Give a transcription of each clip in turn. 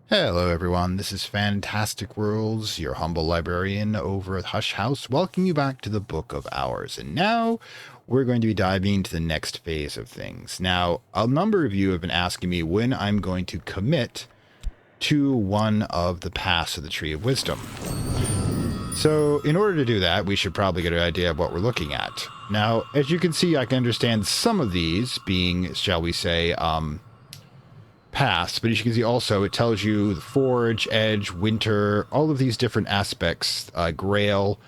Hello everyone, this is Fantastic Worlds, your humble librarian over at Hush House, welcoming you back to the Book of Hours. And now we're going to be diving into the next phase of things. Now, a number of you have been asking me when I'm going to commit to one of the paths of the Tree of Wisdom. So in order to do that, we should probably get an idea of what we're looking at. Now, as you can see, I can understand some of these being, shall we say, paths, but as you can see also it tells you the forge, edge, winter, all of these different aspects, grail,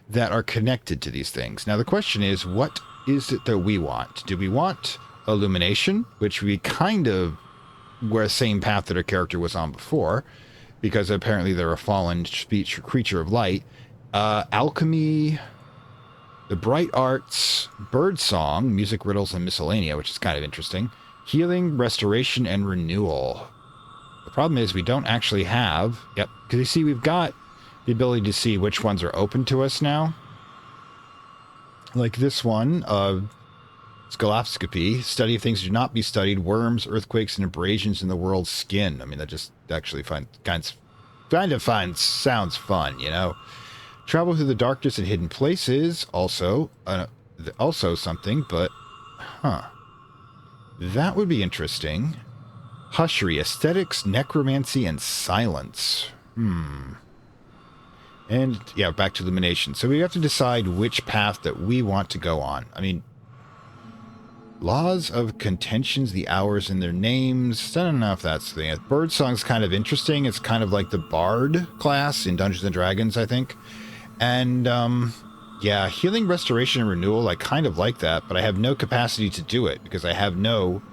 that are connected to these things. Now the question is, what is it that we want? Do we want illumination, which we kind of were the same path that our character was on before, because apparently they're a fallen creature of light, alchemy, the bright arts, bird song, music, riddles, and miscellanea, which is kind of interesting. Healing, restoration, and renewal. The problem is we don't actually have... Yep, because you see we've got the ability to see which ones are open to us now. Like this one, Scholoscopy, study of things that do not be studied, worms, earthquakes, and abrasions in the world's skin. I mean, that just actually sounds fun, you know? Travel through the darkness and hidden places, also something, but... That would be interesting. Hushery, aesthetics, necromancy, and silence. And, yeah, back to illumination. So we have to decide which path that we want to go on. I mean, laws of contentions, the hours in their names. I don't know if that's the thing. Birdsong's kind of interesting. It's kind of like the Bard class in Dungeons & Dragons, I think. And, yeah, healing, restoration, and renewal, I kind of like that, but I have no capacity to do it because I have no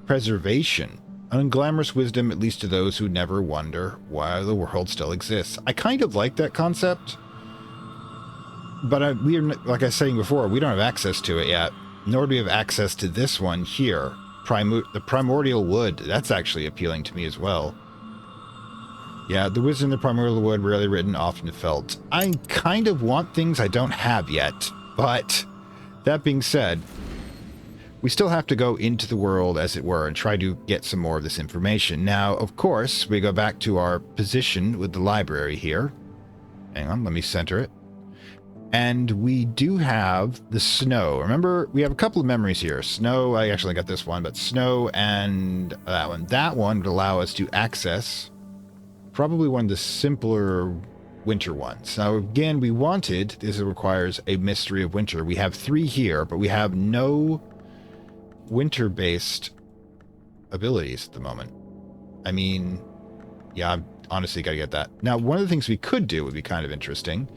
preservation. Unglamorous wisdom, at least to those who never wonder why the world still exists. I kind of like that concept, but we are, like I was saying before, we don't have access to it yet, nor do we have access to this one here. The primordial wood, that's actually appealing to me as well. Yeah, the wisdom of the primordial wood, rarely written, often felt. I kind of want things I don't have yet, but that being said, we still have to go into the world, as it were, and try to get some more of this information. Now, of course, we go back to our position with the library here. Hang on, let me center it. And we do have the snow. Remember, we have a couple of memories here. Snow, I actually got this one, but snow and that one. That one would allow us to access... probably one of the simpler winter ones. Now, again, we wanted, this requires a mystery of winter. We have 3 here, but we have no winter-based abilities at the moment. I mean, yeah, I'm honestly got to get that. Now, one of the things we could do would be kind of interesting,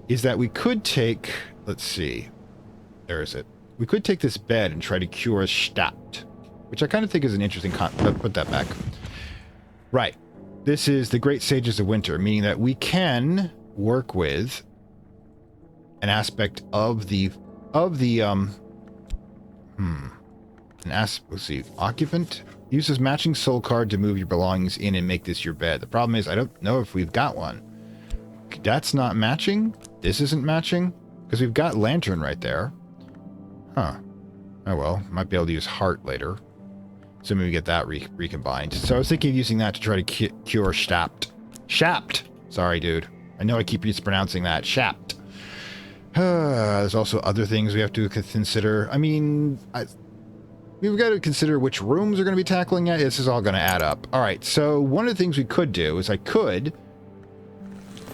is that we could take, let's see, there is it. We could take this bed and try to cure Stadt, which I kind of think is an interesting put that back. Right. This is the Great Sages of Winter, meaning that we can work with an aspect of let's see, occupant uses matching soul card to move your belongings in and make this your bed. The problem is I don't know if we've got one. That's not matching. This isn't matching because we've got lantern right there. Huh. Oh well, might be able to use heart later. So maybe we get that recombined. So I was thinking of using that to try to cure Shapt. Shapt! Sorry, dude. I know I keep mispronouncing that. Shapt. There's also other things we have to consider. I mean, we've got to consider which rooms we're going to be tackling at. This is all going to add up. All right, so one of the things we could do is I could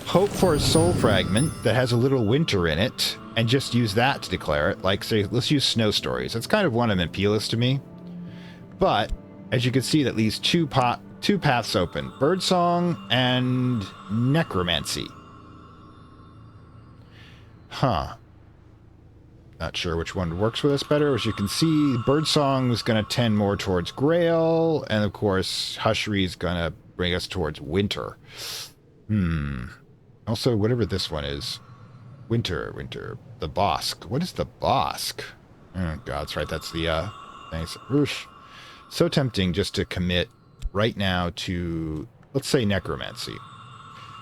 hope for a soul fragment that has a little winter in it and just use that to declare it. Like, say, let's use snow stories. That's kind of one of them appeals to me. But, as you can see, that leaves two paths open. Birdsong and necromancy. Huh. Not sure which one works with us better. As you can see, Birdsong is going to tend more towards Grail. And, of course, Hushery is going to bring us towards Winter. Also, whatever this one is. Winter. The Bosk. What is the Bosk? Oh, God, that's right. That's the, thanks. Oosh. So tempting just to commit right now to, let's say, necromancy.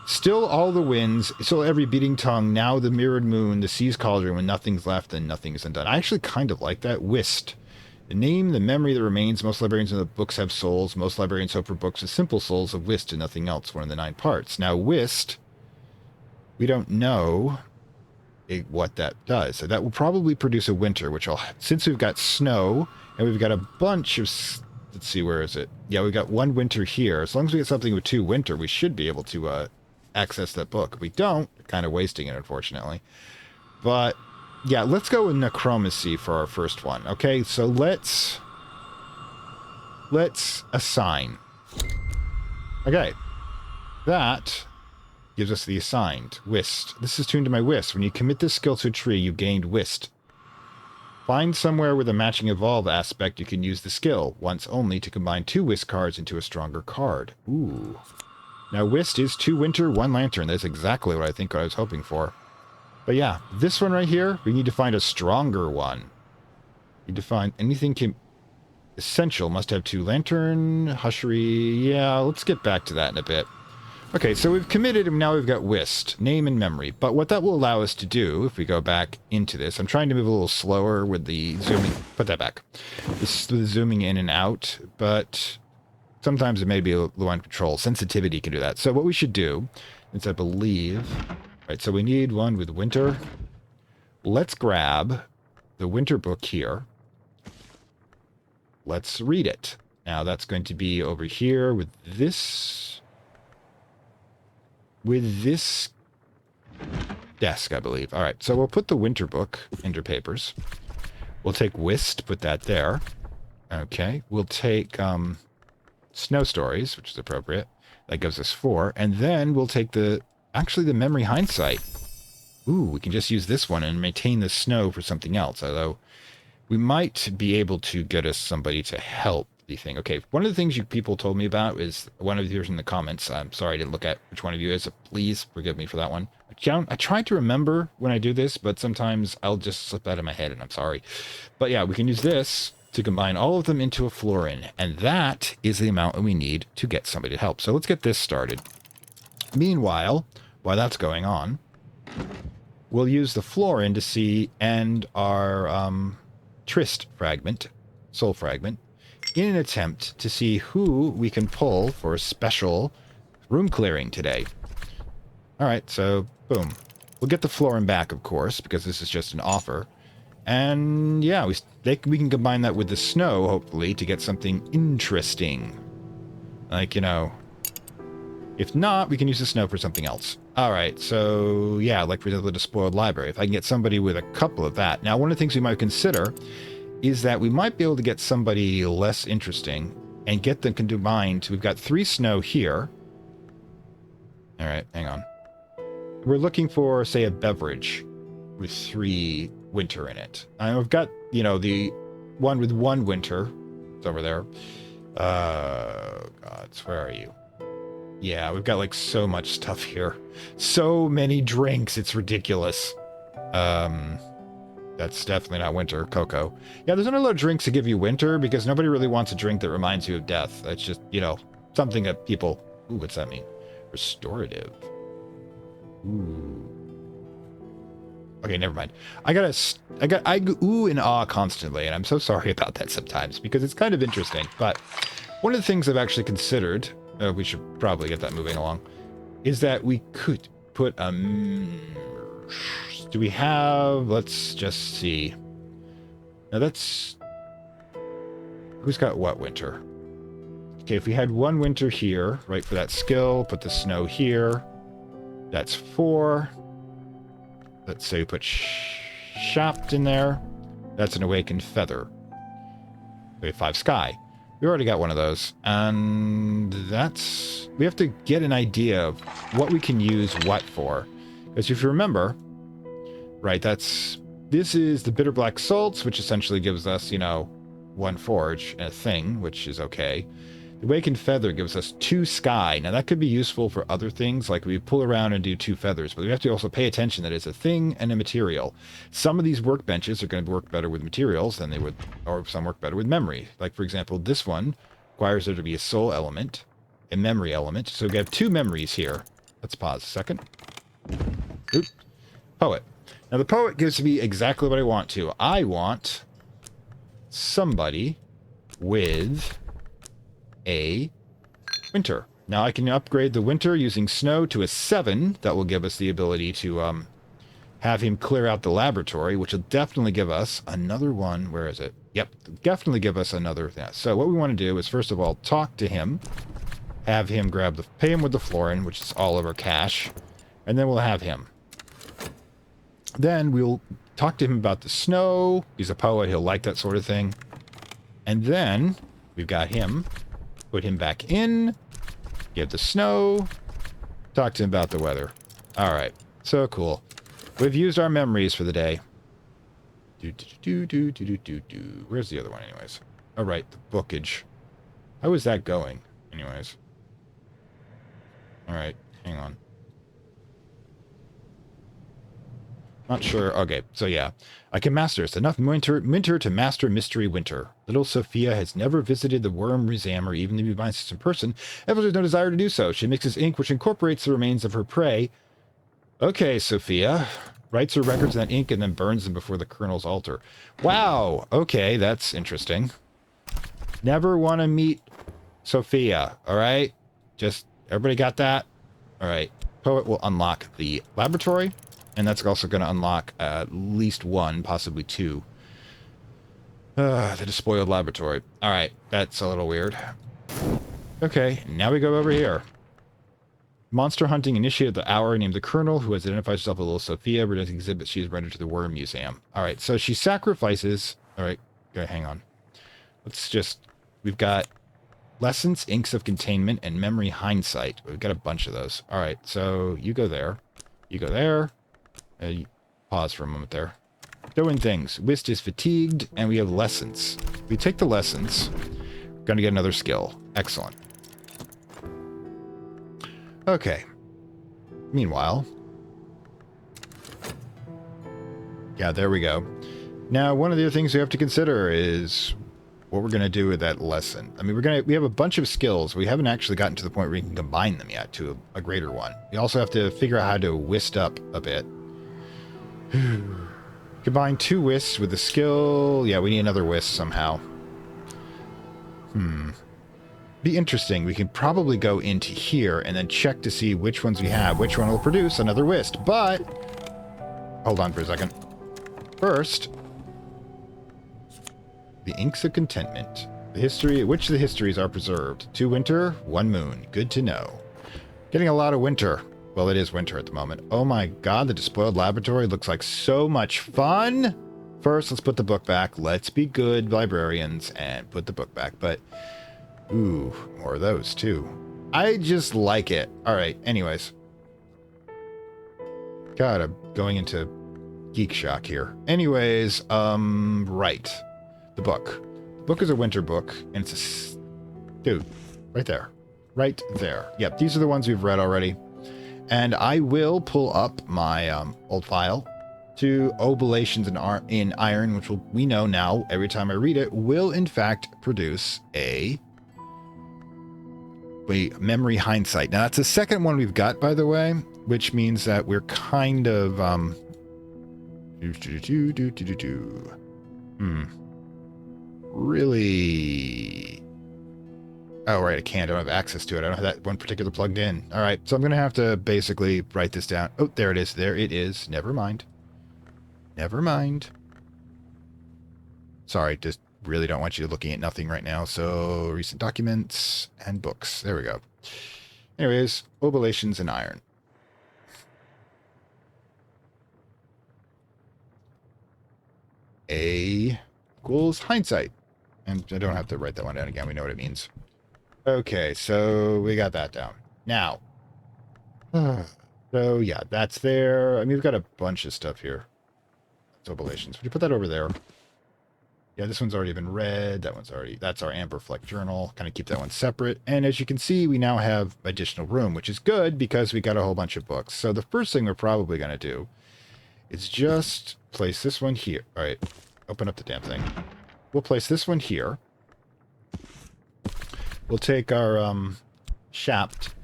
Still all the winds, still every beating tongue, now the mirrored moon, the sea's cauldron, when nothing's left and nothing is undone. I actually kind of like that. Whist. Name the memory that remains. Most librarians in the books have souls. Most librarians hope for books with simple souls of whist and nothing else. One of the 9 parts. Now, whist, we don't know what that does. So that will probably produce a winter, which I'll, since we've got snow and we've got a bunch of, let's see, where is it? Yeah, we've got 1 winter here. As long as we get something with 2 winter, we should be able to access that book. If we don't, we're kind of wasting it, unfortunately. But yeah, let's go with necromancy for our first one. Okay, so let's assign. Okay, that gives us the assigned whist. This is tuned to my whist. When you commit this skill to a tree, you gained whist. Find somewhere with a matching evolve aspect you can use the skill once only to combine 2 whist cards into a stronger card. Ooh. Now whist is 2 winter, 1 lantern. That's exactly what I think I was hoping for. But yeah, this one right here, we need to find a stronger one. We need to find anything essential. Must have 2 lantern, hushery. Yeah, let's get back to that in a bit. Okay, so we've committed and now we've got whist, name and memory. But what that will allow us to do, if we go back into this, I'm trying to move a little slower with the zooming. Put that back. This the zooming in and out, but sometimes it may be low on control. Sensitivity can do that. So what we should do is, I believe, right, so we need one with winter. Let's grab the winter book here. Let's read it. Now that's going to be over here with this desk, I believe. All right, so we'll put the winter book into papers. We'll take whist, put that there. Okay, we'll take snow stories, which is appropriate. That gives us 4. And then we'll take the memory hindsight. Ooh, we can just use this one and maintain the snow for something else, although we might be able to get us somebody to help the thing. Okay, one of the things you people told me about is one of you in the comments. I'm sorry I didn't look at which one of you is, so please forgive me for that one. I try to remember when I do this, but sometimes I'll just slip out of my head and I'm sorry. But yeah, we can use this to combine all of them into a florin, and that is the amount that we need to get somebody to help. So let's get this started. Meanwhile, while that's going on, we'll use the florin to see and our Trist fragment, soul fragment, in an attempt to see who we can pull for a special room clearing today. All right, so boom. We'll get the florin back, of course, because this is just an offer. And yeah, we can combine that with the snow, hopefully, to get something interesting. Like, you know, if not, we can use the snow for something else. All right, so yeah, like for example, the spoiled library. If I can get somebody with a couple of that. Now, one of the things we might consider is that we might be able to get somebody less interesting and get them combined. We've got 3 snow here. All right, hang on. We're looking for, say, a beverage with 3 winter in it. I've got, you know, the one with 1 winter. It's over there. Gods, where are you? Yeah, we've got like so much stuff here. So many drinks, it's ridiculous. That's definitely not winter. Cocoa. Yeah, there's not a lot of drinks to give you winter because nobody really wants a drink that reminds you of death. That's just, you know, something that people... Ooh, what's that mean? Restorative. Ooh. Okay, never mind. I go ooh and ah constantly, and I'm so sorry about that sometimes because it's kind of interesting. But one of the things I've actually considered, we should probably get that moving along, is that we could put do we have, let's just see. Now that's, who's got what winter? Okay, if we had 1 winter here, right, for that skill, put the snow here. That's 4. Let's say we put shaft in there. That's an awakened feather. We have 5 sky. We already got one of those. And that's, we have to get an idea of what we can use what for. Because if you remember, right, this is the bitter black salts, which essentially gives us, you know, 1 forge and a thing, which is okay. The awakened feather gives us 2 sky. Now that could be useful for other things, like we pull around and do 2 feathers, but we have to also pay attention that it's a thing and a material. Some of these workbenches are going to work better with materials than they would, or some work better with memory. Like for example, this one requires there to be a soul element, a memory element. So we have 2 memories here. Let's pause a second. Oop. Poet. Now the poet gives me exactly what I want to. I want somebody with a winter. Now I can upgrade the winter using snow to a 7. That will give us the ability to have him clear out the laboratory, which will definitely give us another one. Where is it? Yep, definitely give us another. Yeah. So what we want to do is, first of all, talk to him, have him pay him with the florin, which is all of our cash, and then we'll have him. Then we'll talk to him about the snow. He's a poet. He'll like that sort of thing. And then we've got him. Put him back in. Give the snow. Talk to him about the weather. All right. So cool. We've used our memories for the day. Where's the other one anyways? All right. The bookage. How is that going anyways? All right. Hang on. Not sure. Okay, so yeah. I can master. It's enough winter to master mystery winter. Little Sophia has never visited the worm museum or even the divine system in person. Ever has no desire to do so. She mixes ink which incorporates the remains of her prey. Okay, Sophia. Writes her records in that ink and then burns them before the colonel's altar. Wow. Okay, that's interesting. Never want to meet Sophia, all right? Just, everybody got that? All right. Poet will unlock the laboratory. And that's also going to unlock at least 1, possibly 2. The despoiled laboratory. All right, that's a little weird. Okay, now we go over here. Monster hunting initiated the hour named the Colonel, who has identified herself as Little Sophia, presenting exhibit she is rendered to the Worm Museum. All right, so she sacrifices. All right, okay, hang on. Let's just. We've got lessons, inks of containment, and memory hindsight. We've got a bunch of those. All right, so you go there. You go there. Pause for a moment there. Doing things. Whist is fatigued, and we have lessons. We take the lessons. We're going to get another skill. Excellent. Okay. Meanwhile. Yeah, there we go. Now, one of the other things we have to consider is what we're going to do with that lesson. I mean, we have a bunch of skills. We haven't actually gotten to the point where we can combine them yet to a greater one. We also have to figure out how to whist up a bit. Combine 2 whisks with the skill. Yeah, we need another whisk somehow. Be interesting. We can probably go into here and then check to see which ones we have. Which one will produce another whisk. But, hold on for a second. First, the inks of contentment. The history. Which of the histories are preserved? 2 winter, 1 moon. Good to know. Getting a lot of winter. Well, it is winter at the moment. Oh my god, the despoiled laboratory looks like so much fun! First, let's put the book back. Let's be good librarians and put the book back. But, ooh, more of those too. I just like it. Alright, anyways. God, I'm going into geek shock here. Anyways, right. The book. The book is a winter book, and it's a... Dude, right there. Right there. Yep, these are the ones we've read already. And I will pull up my old file to oblations in iron, which we know now, every time I read it, will in fact produce a memory hindsight. Now, that's the second one we've got, by the way, which means that we're kind of... Really... Oh, right, I can't. I don't have access to it. I don't have that one particular plugged in. All right, so I'm going to have to basically write this down. Oh, there it is. There it is. Never mind. Never mind. Sorry, just really don't want you looking at nothing right now. So, recent documents and books. There we go. Anyways, oblations in iron. A equals hindsight. And I don't have to write that one down again. We know what it means. Okay, so we got that down. Now, so yeah, that's there. I mean, we've got a bunch of stuff here. It's oblations. Would you put that over there? Yeah, this one's already been read. That one's already, that's our Amber Fleck journal. Kind of keep that one separate. And as you can see, we now have additional room, which is good because we got a whole bunch of books. So the first thing we're probably going to do is just place this one here. All right, open up the damn thing. We'll place this one here. We'll take our Shapt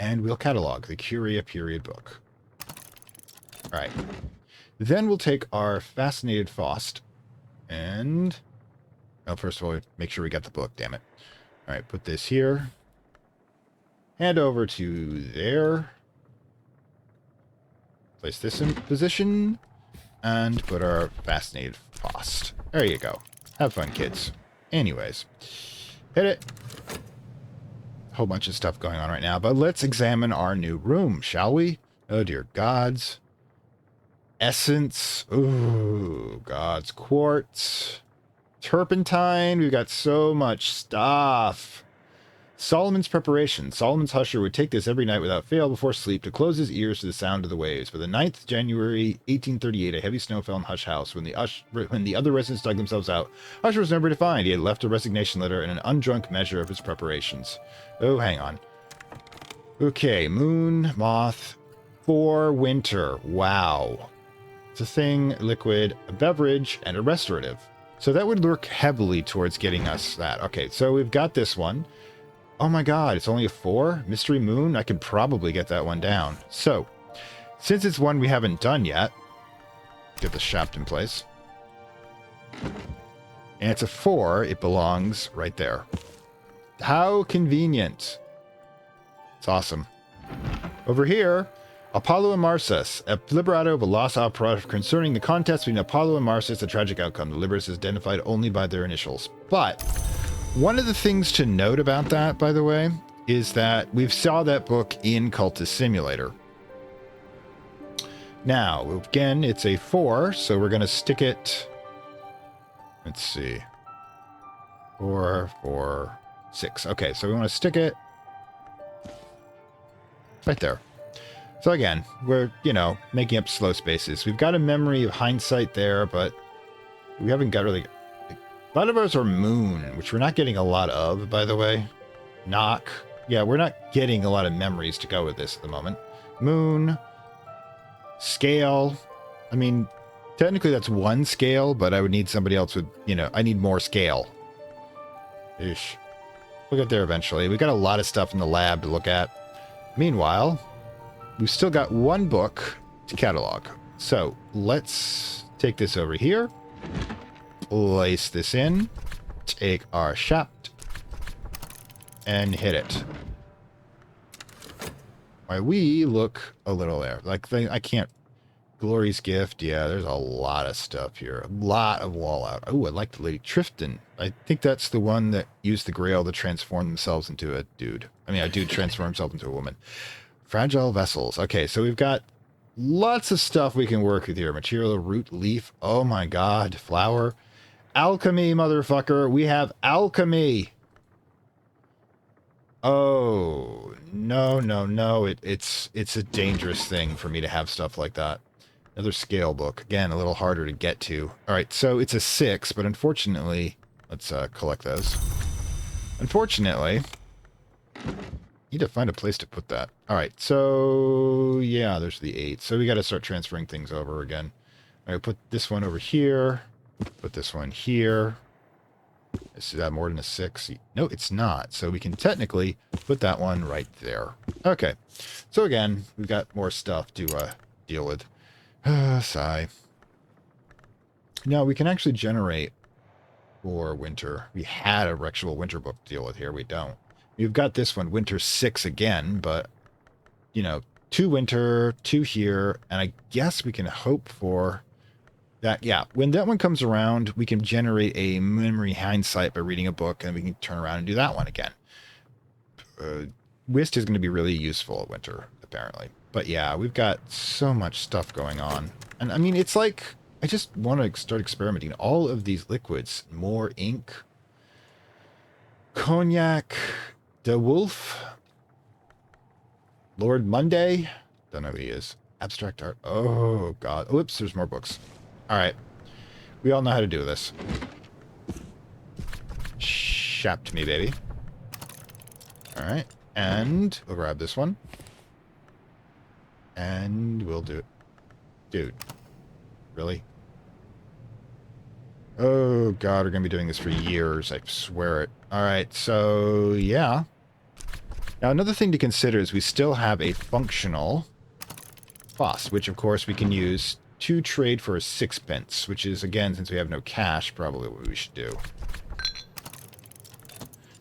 and we'll catalog the Curia period book. All right. Then we'll take our Fascinated Faust And... oh, first of all, make sure we got the book, damn it. All right, put this here. Hand over to there. Place this in position. And put our fascinated Faust. There you go. Have fun, kids. Anyways. Hit it. A whole bunch of stuff going on right now. But let's examine our new room, shall we? Oh, dear gods. Essence. Ooh, gods. Quartz. Turpentine. We've got so much stuff. Solomon's preparation. Solomon's husher would take this every night without fail before sleep to close his ears to the sound of the waves. But the 9th January 1838, a heavy snow fell in Hush House. When the other residents dug themselves out, Usher was never to find. He had left a resignation letter and an undrunk measure of his preparations. Oh, hang on. Okay, moon, moth, for winter. Wow. It's a thing, liquid, a beverage, and a restorative. So that would work heavily towards getting us that. Okay, so we've got this one. Oh my god, it's only a 4? Mystery Moon? I could probably get that one down. So, since it's one we haven't done yet, get the shaft in place. And it's a 4, it belongs right there. How convenient. It's awesome. Over here, Apollo and Marsus, a libretto of a lost opera concerning the contest between Apollo and Marsus, a tragic outcome. The libretto is identified only by their initials. But one of the things to note about that, by the way, is that we've saw that book in Cultist Simulator. Now, again, it's a 4, so we're going to stick it... let's see. 4, 4, 6. Okay, so we want to stick it right there. So again, we're, making up slow spaces. We've got a memory of hindsight there, but we haven't got really... a lot of ours are moon, which we're not getting a lot of, by the way. Knock. Yeah, we're not getting a lot of memories to go with this at the moment. Moon. Scale. I mean, technically that's one scale, but I would need somebody else with, I need more scale. Ish. We'll get there eventually. We got a lot of stuff in the lab to look at. Meanwhile, we've still got one book to catalog. So let's take this over here. Place this in, take our shaft, and hit it. Why, we look a little there. Like, I can't... Glory's Gift, yeah, there's a lot of stuff here. A lot of wall out. Oh, I like the Lady Trifton. I think that's the one that used the Grail to transform themselves into a dude. I mean, a dude transform himself into a woman. Fragile Vessels. Okay, so we've got lots of stuff we can work with here. Material, root, leaf. Oh my god. Flower. Alchemy, motherfucker. We have alchemy. Oh, no. It's a dangerous thing for me to have stuff like that. Another scale book. Again, a little harder to get to. All right, so it's a 6, but unfortunately, let's collect those. Unfortunately, need to find a place to put that. All right, so yeah, there's the 8. So we got to start transferring things over again. All right, put this one over here. Put this one here. Is that more than a 6? No, it's not. So we can technically put that one right there. Okay. So again, we've got more stuff to deal with. Sigh. Now, we can actually generate for winter. We had a actual winter book to deal with here. We don't. We've got this one, Winter 6 again, but, 2 winter, 2 here, and I guess we can hope for... that, yeah, when that one comes around, we can generate a memory hindsight by reading a book, and we can turn around and do that one again. Whist is going to be really useful at winter, apparently. But yeah, we've got so much stuff going on. And I mean, it's like, I just want to start experimenting. All of these liquids, more ink, cognac, De Wolf, Lord Monday, don't know who he is. Abstract art, oh god, oops, there's more books. All right, we all know how to do this. Shaft me, baby. All right, and we'll grab this one. And we'll do it. Dude, really? Oh god, we're going to be doing this for years, I swear it. All right, so yeah. Now another thing to consider is we still have a functional FOSS, which of course we can use 2 trade for a 6-pence, which is, again, since we have no cash, probably what we should do.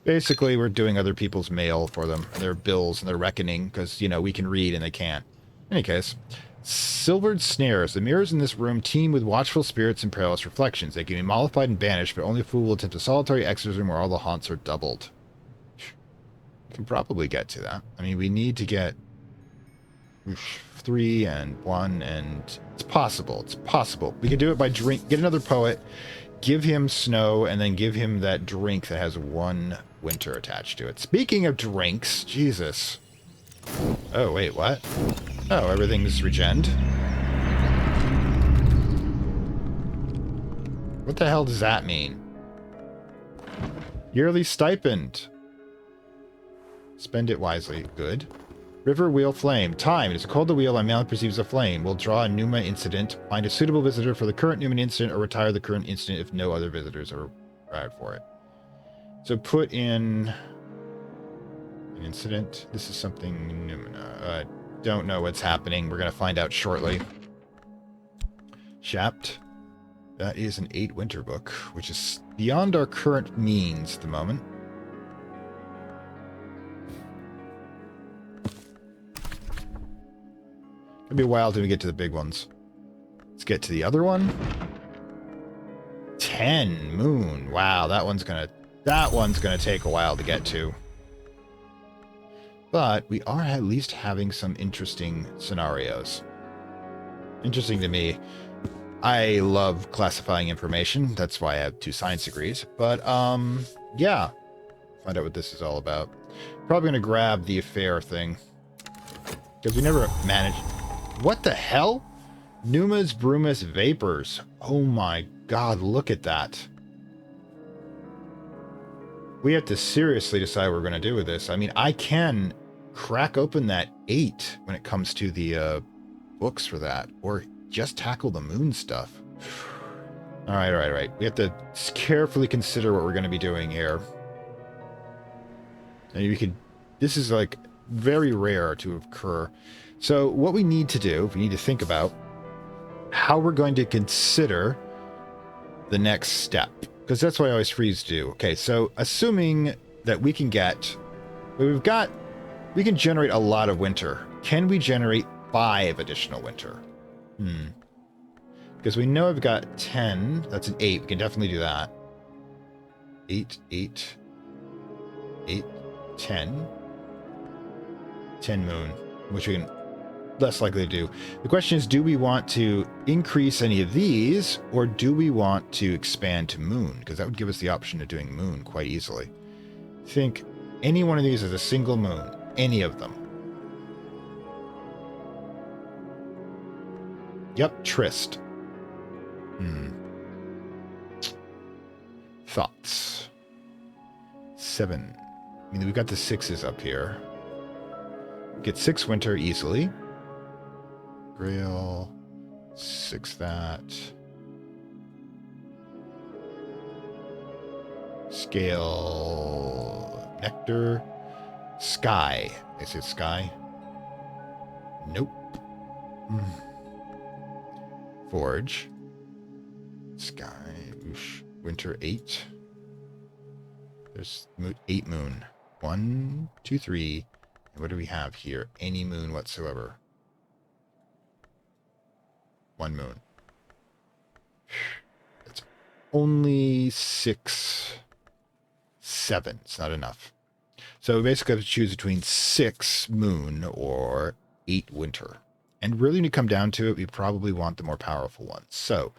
Basically, we're doing other people's mail for them, their bills and their reckoning, because, you know, we can read and they can't. In any case, silvered snares. The mirrors in this room teem with watchful spirits and perilous reflections. They can be mollified and banished, but only a fool will attempt a solitary exorcism where all the haunts are doubled. We can probably get to that. I mean, we need to get 3 and 1, and it's possible. It's possible. We can do it by get another poet, give him snow, and then give him that drink that has 1 winter attached to it. Speaking of drinks, Jesus. Oh, wait, what? Oh, everything's regened. What the hell does that mean? Yearly stipend. Spend it wisely. Good. River Wheel Flame. Time. It is called the wheel and man perceives a flame. We'll draw a Numa incident, find a suitable visitor for the current Numa incident, or retire the current incident if no other visitors are required for it. So put in an incident. This is something Numa. Don't know what's happening. We're going to find out shortly. Shapt. That is an 8 winter book, which is beyond our current means at the moment. It'll be a while till we get to the big ones. Let's get to the other one. 10 moon. Wow, that one's gonna take a while to get to. But we are at least having some interesting scenarios. Interesting to me. I love classifying information. That's why I have 2 science degrees. But yeah. Find out what this is all about. Probably gonna grab the affair thing. Because we never managed. What the hell? Numa's Brumus Vapors. Oh my god, look at that. We have to seriously decide what we're going to do with this. I mean, I can crack open that 8 when it comes to the books for that. Or just tackle the moon stuff. Alright. We have to carefully consider what we're going to be doing here. And you could... This is like very rare to occur. So what we need to do, we need to think about how we're going to consider the next step. Because that's what I always freeze do. Okay, so assuming that we can get... we can generate a lot of winter. Can we generate 5 additional winter? Because we know I've got 10. That's an 8. We can definitely do that. 8, 10. 10 moon, which we can... less likely to do. The question is, do we want to increase any of these, or do we want to expand to moon? Because that would give us the option of doing moon quite easily. I think any one of these is a single moon. Any of them. Yep, Trist. Thoughts. 7. I mean, we've got the 6s up here. Get 6 winter easily. Grail, 6 that. Scale, nectar, sky. Is it sky? Nope. Forge, sky, oosh. Winter 8. There's 8 moon. 1, 2, 3. And what do we have here? Any moon whatsoever. 1 moon. It's only 6, 7. It's not enough. So we basically have to choose between 6 moon or 8 winter. And really, when you come down to it, we probably want the more powerful ones. So,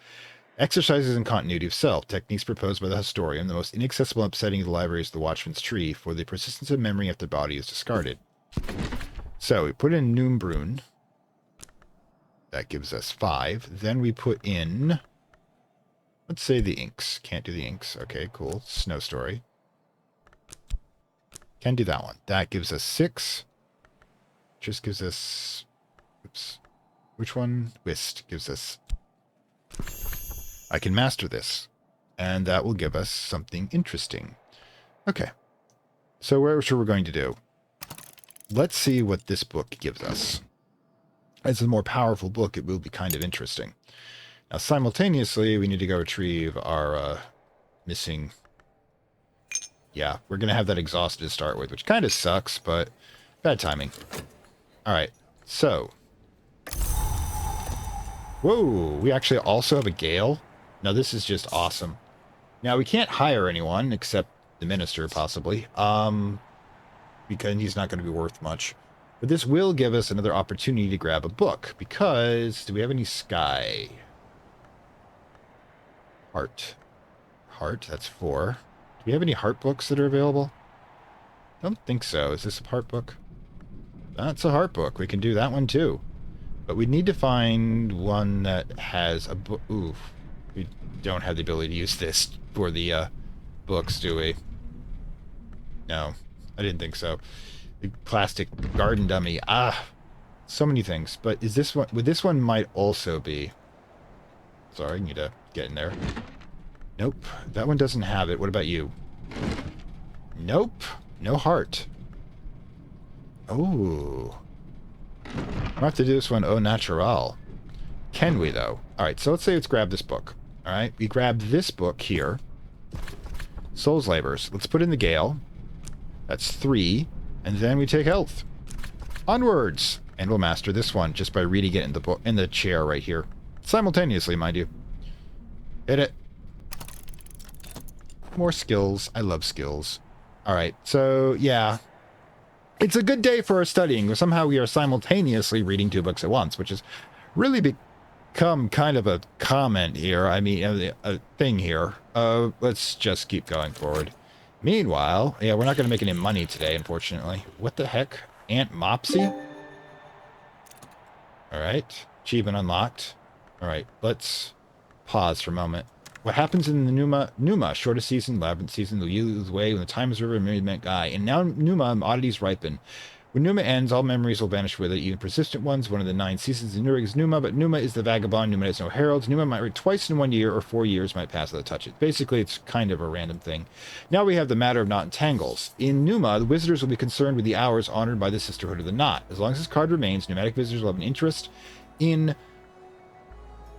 exercises in continuity of self. Techniques proposed by the historian. The most inaccessible and upsetting of the library is the Watchman's Tree, for the persistence of memory after the body is discarded. So, we put in Noombrun. That gives us 5. Then we put in, let's say the inks. Can't do the inks. Okay, cool. Snow Story. Can do that one. That gives us 6. Just gives us, oops. Which one? Whist gives us, I can master this. And that will give us something interesting. Okay. So where's what we're going to do? Let's see what this book gives us. as a more powerful book, it will be kind of interesting. Now, simultaneously, we need to go retrieve our missing... Yeah, we're going to have that exhausted to start with, which kind of sucks, but bad timing. All right, so... Whoa, we actually also have a gale? Now, this is just awesome. Now, we can't hire anyone except the minister, possibly, because he's not going to be worth much. But this will give us another opportunity to grab a book, because... Do we have any sky? Heart. Heart, that's 4. Do we have any heart books that are available? Don't think so. Is this a heart book? That's a heart book. We can do that one too. But we need to find one that has a book. Ooh, we don't have the ability to use this for the books, do we? No, I didn't think so. The plastic garden dummy. Ah, so many things. But is this one? This one might also be. Sorry, I need to get in there. Nope, that one doesn't have it. What about you? Nope, no heart. Oh. We'll have to do this one au natural. Can we, though? Alright, so let's say let's grab this book. Alright, we grab this book here. Soul's Labors. Let's put in the Gale. That's 3. And then we take health. Onwards! And we'll master this one just by reading it in the book, in the chair right here. Simultaneously, mind you. Hit it. More skills. I love skills. Alright, so, yeah. It's a good day for our studying. Somehow we are simultaneously reading 2 books at once, which has really become kind of a comment here. I mean, a thing here. Let's just keep going forward. Meanwhile, yeah, we're not going to make any money today, unfortunately. What the heck? Aunt Mopsy? Alright. Achievement unlocked. Alright, let's pause for a moment. What happens in the Numa, shortest season, labyrinth season, the yield way when the time is river and meant guy. And now Numa, oddities ripen. When Numa ends, all memories will vanish with it, even persistent ones. One of the 9 seasons in Nurg is Numa, but Numa is the vagabond. Numa has no heralds. Numa might read twice in 1 year, or 4 years might pass without touch it. Basically, it's kind of a random thing. Now we have the matter of knot and tangles. In Numa, the visitors will be concerned with the hours honored by the Sisterhood of the Knot. As long as this card remains, pneumatic visitors will have an interest in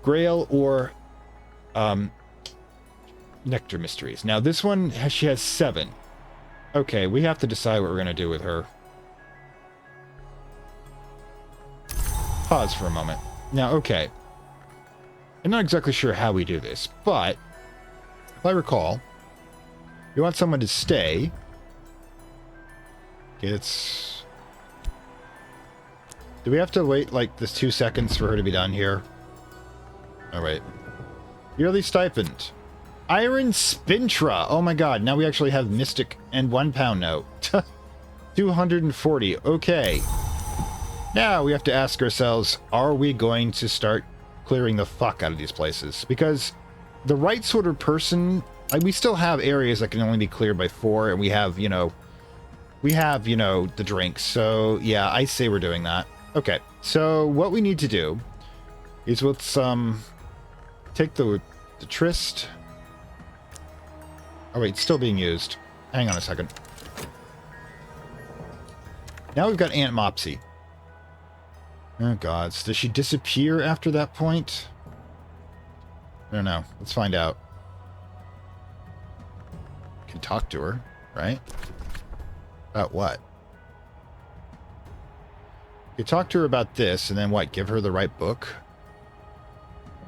Grail or Nectar Mysteries. Now this one, she has 7. Okay, we have to decide what we're going to do with her. Pause for a moment. Now, okay. I'm not exactly sure how we do this, but if I recall, we want someone to stay. It's... Do we have to wait like this 2 seconds for her to be done here? Oh, wait. Yearly stipend. Iron Spintra. Oh my god, now we actually have Mystic and £1 note. 240. Okay. Now we have to ask ourselves, are we going to start clearing the fuck out of these places? Because the right sort of person, we still have areas that can only be cleared by 4, and we have, the drinks. So, yeah, I say we're doing that. Okay, so what we need to do is let's, take the Trist. Oh, wait, it's still being used. Hang on a second. Now we've got Aunt Mopsy. Oh, God. Does she disappear after that point? I don't know. Let's find out. Can talk to her, right? About what? You talk to her about this, and then what? Give her the right book?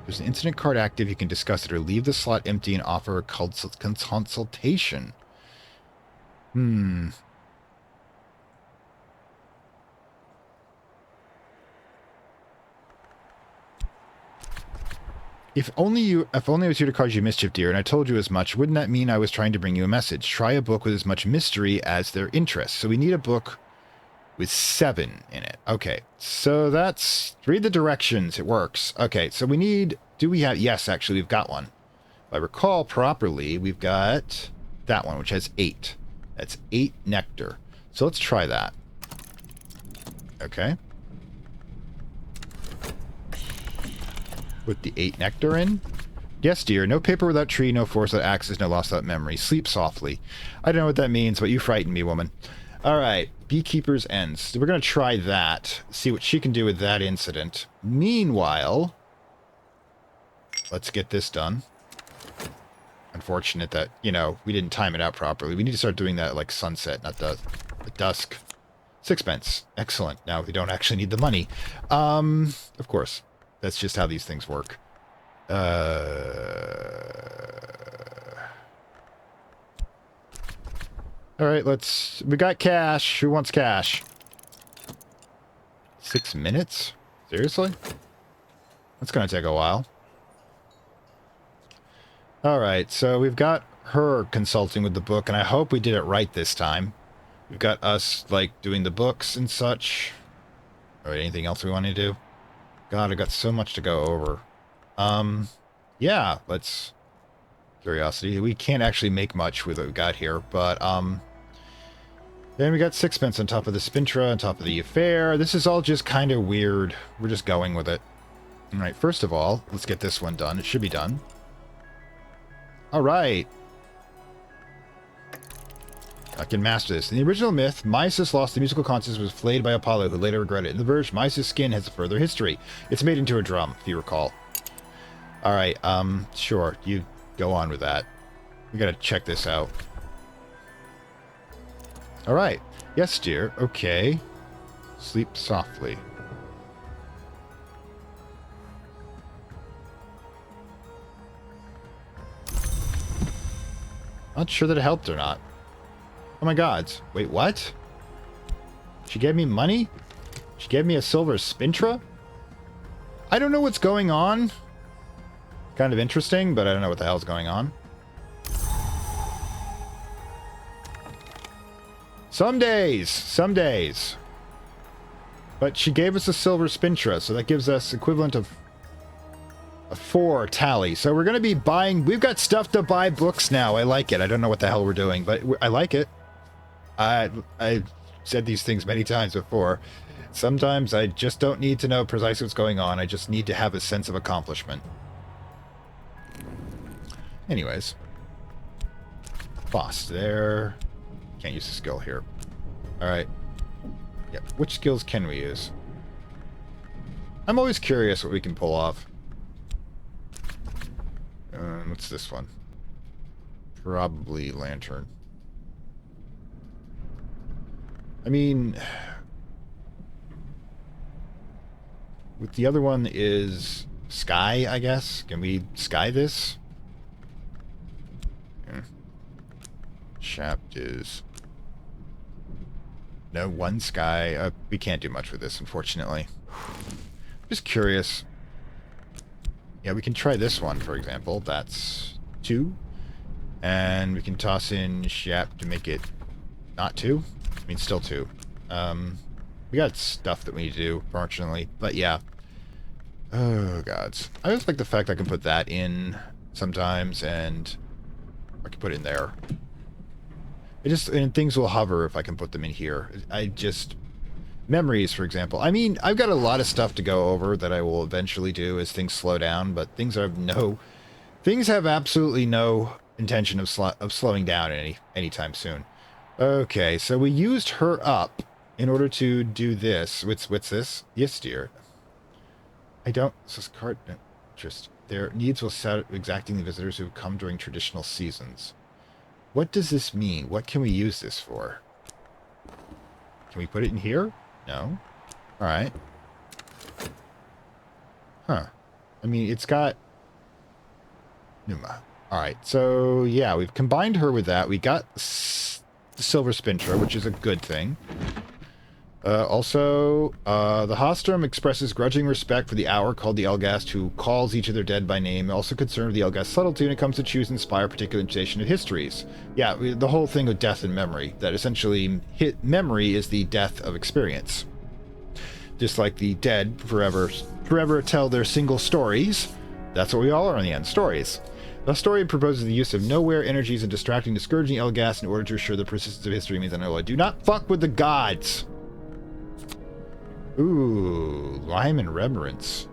There's an incident card active. You can discuss it or leave the slot empty and offer a consultation. If only I was here to cause you mischief, dear, and I told you as much, wouldn't that mean I was trying to bring you a message? Try a book with as much mystery as their interest. So we need a book with 7 in it. Okay, so that's... Read the directions. It works. Okay, so we need... Do we have... Yes, actually, we've got one. If I recall properly, we've got that one, which has 8. That's 8 nectar. So let's try that. Okay. With the 8 nectar in? Yes, dear. No paper without tree, no force without axes, no loss without memory. Sleep softly. I don't know what that means, but you frighten me, woman. All right, Beekeeper's Ends. So we're going to try that, see what she can do with that incident. Meanwhile, let's get this done. Unfortunate that, you know, we didn't time it out properly. We need to start doing that like sunset, not dusk. 6 pence. Excellent. Now we don't actually need the money. Of course. That's just how these things work. Alright, we got cash. Who wants cash? 6 minutes? Seriously? That's gonna take a while. Alright, so we've got her consulting with the book, and I hope we did it right this time. We've got us, like, doing the books and such. Alright, anything else we want to do? God, I've got so much to go over. Yeah, let's... Curiosity. We can't actually make much with what we got here, but, then we got 6 pence on top of the Spintra, on top of the affair. This is all just kind of weird. We're just going with it. Alright, first of all, let's get this one done. It should be done. Alright. I can master this. In the original myth, Mises lost the musical consciousness was flayed by Apollo, who later regretted it. In the verge, Mises' skin has a further history. It's made into a drum, if you recall. Alright, sure. You go on with that. We gotta check this out. Alright. Yes, dear. Okay. Sleep softly. Not sure that it helped or not. Oh my god. Wait, what? She gave me money? She gave me a silver Spintra? I don't know what's going on. Kind of interesting, but I don't know what the hell's going on. Some days. But she gave us a silver Spintra, so that gives us equivalent of a 4 tally. So we're going to be buying... We've got stuff to buy books now. I like it. I don't know what the hell we're doing, but I like it. I've said these things many times before. Sometimes I just don't need to know precisely what's going on. I just need to have a sense of accomplishment. Anyways. Boss there. Can't use the skill here. Alright. Yep. Which skills can we use? I'm always curious what we can pull off. What's this one? Probably Lantern. I mean... With the other one is Sky, I guess? Can we Sky this? Yeah. Shaft is... No, one Sky. We can't do much with this, unfortunately. Just curious. Yeah, we can try this one, for example. That's 2. And we can toss in Shap to make it not 2. I mean, still 2. We got stuff that we need to do, fortunately. But yeah. Oh, gods. I just like the fact I can put that in sometimes, and I can put it in there. And things will hover if I can put them in here. Memories, for example. I mean, I've got a lot of stuff to go over that I will eventually do as things slow down, but things have absolutely no intention of slowing down anytime soon. Okay, so we used her up in order to do this. What's this? Yes, dear. This is card interest. Their needs will set exacting the visitors who come during traditional seasons. What does this mean? What can we use this for? Can we put it in here? No. Alright. Huh. I mean, it's got... Numa. Alright, so yeah, we've combined her with that. We got the Silver Spintra, which is a good thing. Also, the Hostrom expresses grudging respect for the Hour called the Elgast, who calls each of their dead by name, also concerned with the Elgast subtlety when it comes to choose and inspire particular interpretation of histories. Yeah, the whole thing with death and memory, that essentially memory is the death of experience. Just like the dead forever tell their single stories, that's what we all are in the end, stories. The story proposes the use of nowhere energies and distracting, discouraging Elgast in order to assure the persistence of history means I do not fuck with the gods! Ooh, rhyme and reverence.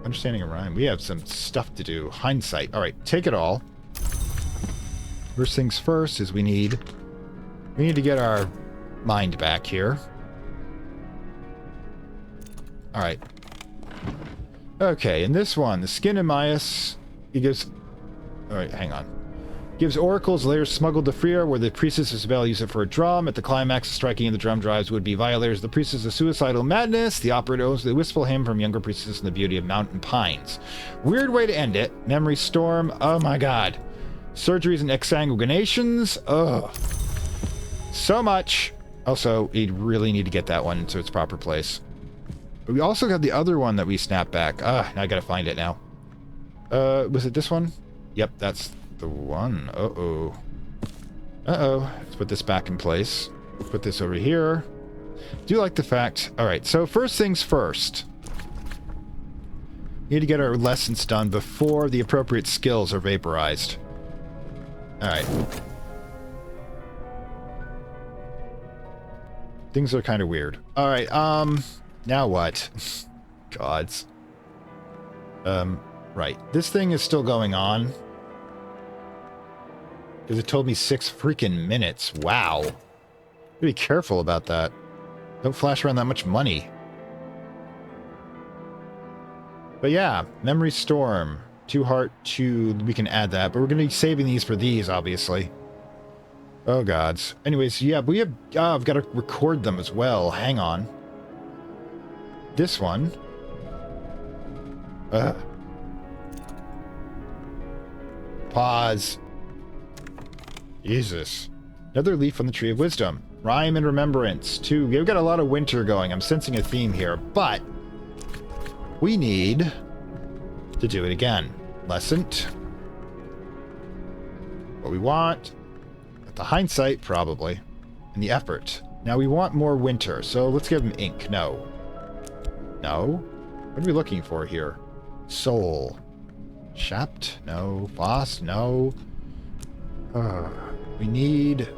Understanding a rhyme. We have some stuff to do. Hindsight. Alright, take it all. First things first is we need to get our mind back here. Alright. Okay, in this one, the skin of Maius, he gives... Alright, hang on. Gives oracles layers smuggled to Freer, where the priestess Isabel use it for a drum. At the climax, striking in the drum drives would be violators. The priestess of suicidal madness. The opera owes the wistful hymn from younger priestess and the beauty of mountain pines. Weird way to end it. Memory storm. Oh my god. Surgeries and exsanguinations. Ugh. So much. Also, we really need to get that one into its proper place. But we also got the other one that we snapped back. Now I gotta find it now. Was it this one? Yep, that's the one. Uh-oh. Uh-oh. Let's put this back in place. Put this over here. Do like the fact... Alright, so first things first. We need to get our lessons done before the appropriate skills are vaporized. Alright. Things are kind of weird. Alright, now what? Gods. Right. This thing is still going on. Because it told me 6 freaking minutes. Wow. Be careful about that. Don't flash around that much money. But yeah, Memory Storm. 2 heart, 2... We can add that. But we're going to be saving these for these, obviously. Oh, gods. Anyways, yeah, we have... I've got to record them as well. Hang on. This one. Pause. Jesus. Another leaf on the Tree of Wisdom. Rhyme and Remembrance. 2. We've got a lot of winter going. I'm sensing a theme here. But we need to do it again. Lesson. What we want. The hindsight, probably. And the effort. Now we want more winter. So let's give him ink. No. No? What are we looking for here? Soul. Shapt? No. Boss? No. We need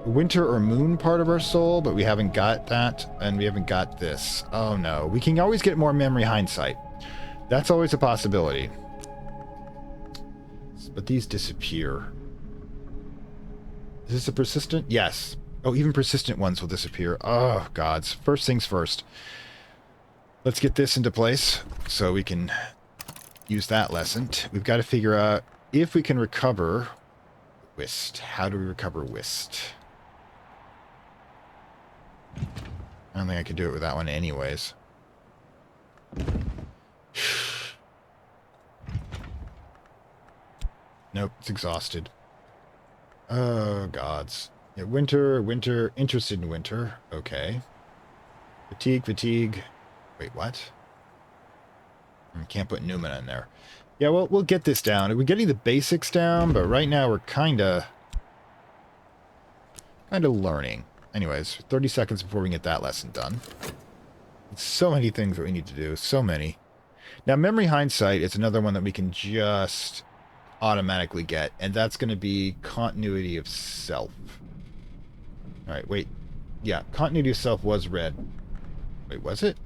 winter or moon part of our soul, but we haven't got that, and we haven't got this. Oh no. We can always get more memory hindsight. That's always a possibility. But these disappear. Is this a persistent? Yes. Oh, even persistent ones will disappear. Oh, gods. First things first. Let's get this into place so we can use that lesson. We've got to figure out if we can recover Whist. How do we recover Whist? I don't think I can do it with that one anyways. Nope, it's exhausted. Oh, gods. Yeah, winter, interested in winter. Okay. Fatigue. Wait, what? I can't put Numa in there. Yeah, well, we'll get this down. We're getting the basics down, but right now we're kind of learning. Anyways, 30 seconds before we can get that lesson done. So many things that we need to do. So many. Now, memory hindsight is another one that we can just automatically get, and that's going to be continuity of self. Alright, wait. Yeah, continuity of self was read. Wait, was it?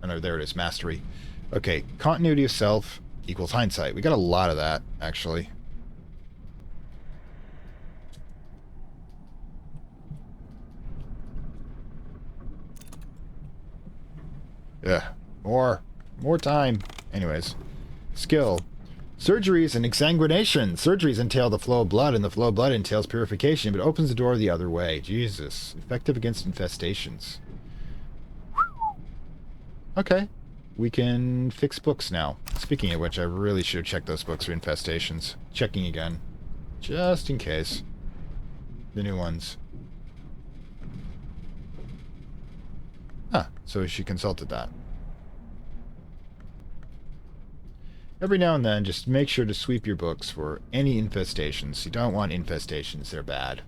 Oh no, there it is. Mastery. Okay, continuity of self equals hindsight. We got a lot of that, actually. Yeah, more time. Anyways, skill. Surgeries and exsanguination. Surgeries entail the flow of blood, and the flow of blood entails purification, but opens the door the other way. Jesus. Effective against infestations. Okay. We can fix books now. Speaking of which, I really should have checked those books for infestations. Checking again. Just in case. The new ones. Ah, so she consulted that. Every now and then, just make sure to sweep your books for any infestations. You don't want infestations. They're bad.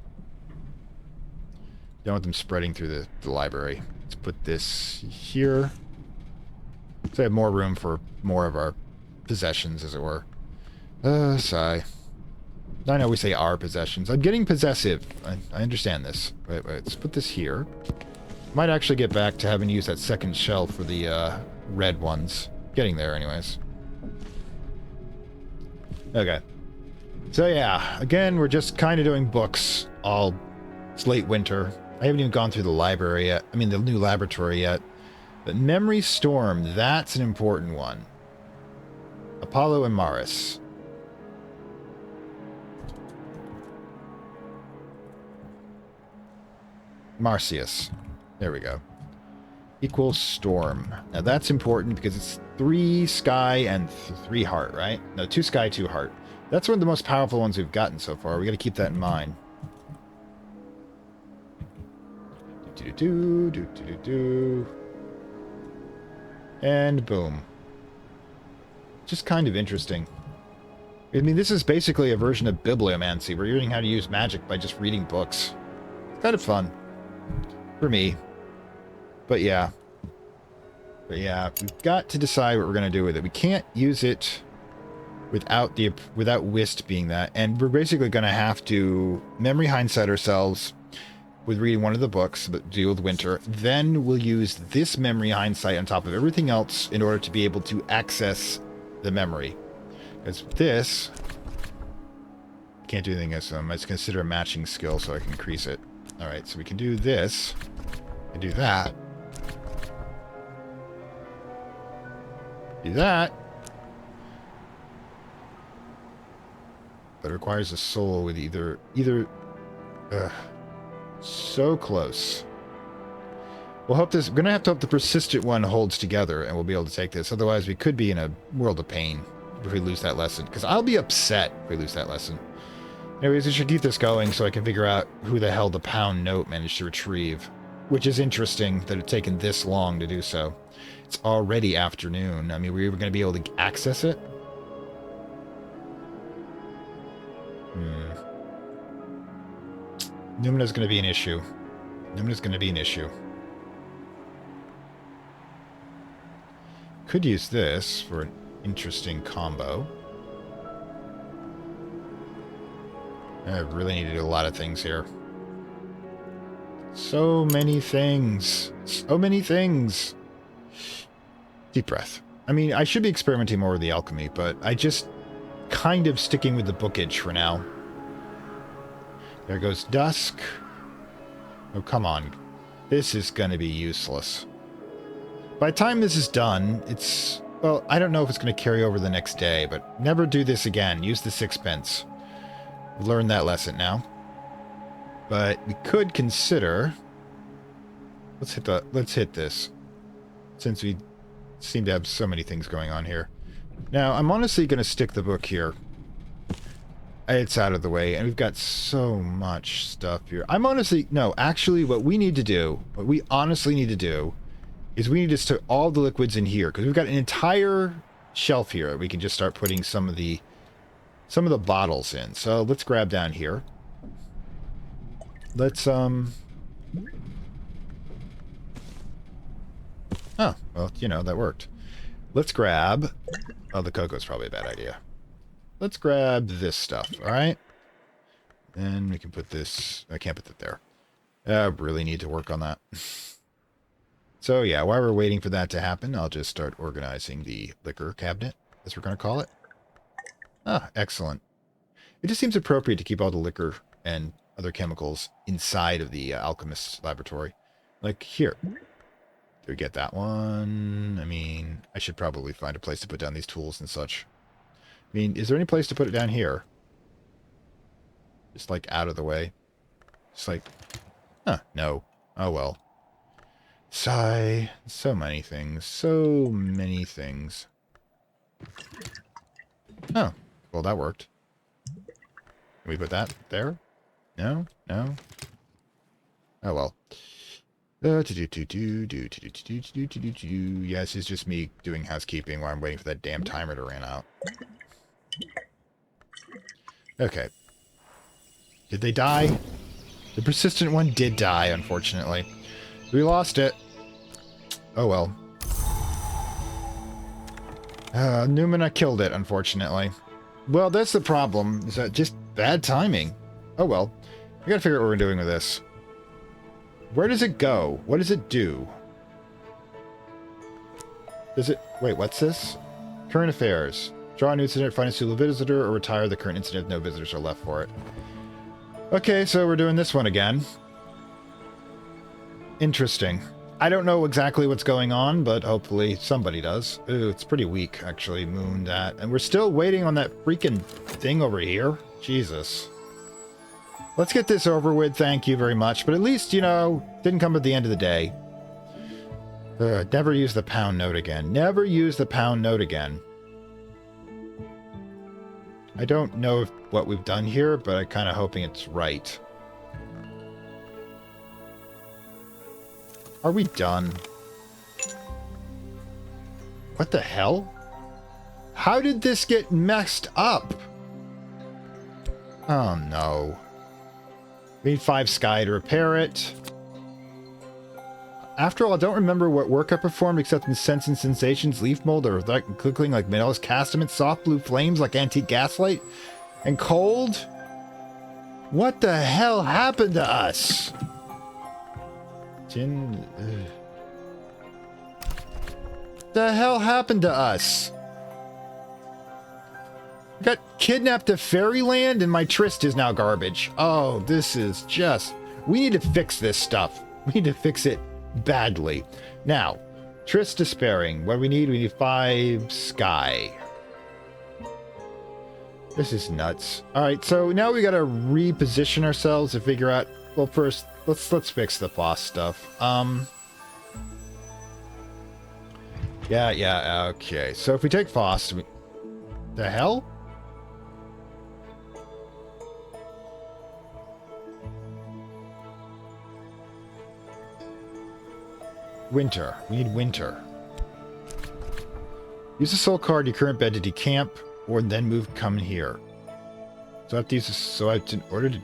You don't want them spreading through the library. Let's put this here. So I have more room for more of our possessions, as it were. Sigh. I know we say our possessions. I'm getting possessive. I understand this. Wait, let's put this here. Might actually get back to having to use that second shelf for the red ones. Getting there, anyways. Okay. So yeah, again, we're just kind of doing books. It's late winter. I haven't even gone through the library yet. I mean, the new laboratory yet. But Memory Storm, that's an important one. Apollo and Maris. Marcius. There we go. Equals Storm. Now that's important because it's 3 sky and 3 heart, right? No, 2 sky, 2 heart. That's one of the most powerful ones we've gotten so far. We got to keep that in mind. And boom. Just kind of interesting. I mean, this is basically a version of bibliomancy. We're learning how to use magic by just reading books. It's kind of fun. For me. But yeah. We've got to decide what we're going to do with it. We can't use it without Whist being that. And we're basically going to have to memory hindsight ourselves with reading one of the books that deal with winter. Then we'll use this memory hindsight on top of everything else in order to be able to access the memory. Because this... can't do anything else. Let's consider a matching skill so I can increase it. Alright, so we can do this. And do that. Do that. But it requires a soul with either... so close. We'll hope this... We're going to have to hope the persistent one holds together and we'll be able to take this. Otherwise, we could be in a world of pain if we lose that lesson. Because I'll be upset if we lose that lesson. Anyways, we should keep this going so I can figure out who the hell the pound note managed to retrieve. Which is interesting that it's taken this long to do so. It's already afternoon. I mean, we're going to be able to access it? Numa's going to be an issue. Numa's going to be an issue. Could use this for an interesting combo. I really need to do a lot of things here. So many things. So many things. Deep breath. I mean, I should be experimenting more with the alchemy, but I just kind of sticking with the bookage for now. There goes dusk. Oh, come on. This is going to be useless. By the time this is done, it's... Well, I don't know if it's going to carry over the next day, but never do this again. Use the sixpence. We've learned that lesson now. But we could consider... Let's hit this. Since we seem to have so many things going on here. Now, I'm honestly going to stick the book here. It's out of the way, and we've got so much stuff here. Actually, what we honestly need to do, is we need to stick all the liquids in here, because we've got an entire shelf here. We can just start putting some of the bottles in. So let's grab down here. Let's, Oh, well, that worked. Let's grab... Oh, the cocoa's probably a bad idea. Let's grab this stuff, alright? Then we can put this... I can't put that there. I really need to work on that. So, yeah, while we're waiting for that to happen, I'll just start organizing the liquor cabinet, as we're going to call it. Ah, excellent. It just seems appropriate to keep all the liquor and other chemicals inside of the alchemist's laboratory. Like, here. Do we get that one? I mean, I should probably find a place to put down these tools and such. I mean, is there any place to put it down here? Just, like, out of the way. Just like... Huh, no. Oh, well. Sigh. So many things. So many things. Oh. Well, that worked. Can we put that there? No? No? Oh, well. Yes, it's just me doing housekeeping while I'm waiting for that damn timer to run out. Okay. Did they die? The persistent one did die, unfortunately. We lost it. Oh well. Numa killed it, unfortunately. Well, that's the problem. Is that just bad timing? Oh well. We gotta figure out what we're doing with this. Where does it go? What does it do? Does it... Wait, what's this? Current affairs. Draw a new incident, find a suitable visitor, or retire the current incident if no visitors are left for it. Okay, so we're doing this one again. Interesting. I don't know exactly what's going on, but hopefully somebody does. Ooh, it's pretty weak, actually, Moon, that. And we're still waiting on that freaking thing over here. Jesus. Let's get this over with, thank you very much. But at least, you know, didn't come at the end of the day. Never use the pound note again. Never use the pound note again. I don't know what we've done here, but I'm kind of hoping it's right. Are we done? What the hell? How did this get messed up? Oh no. We need 5 sky to repair it. After all, I don't remember what work I performed except in Sense and Sensations, Leaf Mold, or clickling like Metal's Castament, Soft Blue Flames like Antique Gaslight, and Cold? What the hell happened to us? The hell happened to us? We got kidnapped to Fairyland and my tryst is now garbage. Oh, this is just... We need to fix this stuff. We need to fix it badly. Now, tryst despairing. What do we need? We need 5 sky. This is nuts. Alright, so now we gotta reposition ourselves to figure out... Well, first, let's fix the boss stuff. Yeah, okay. So if we take Foss, the hell? Winter. We need winter. Use the soul card in your current bed to decamp, or then move come here. So I have to use this, so I have to, in order to...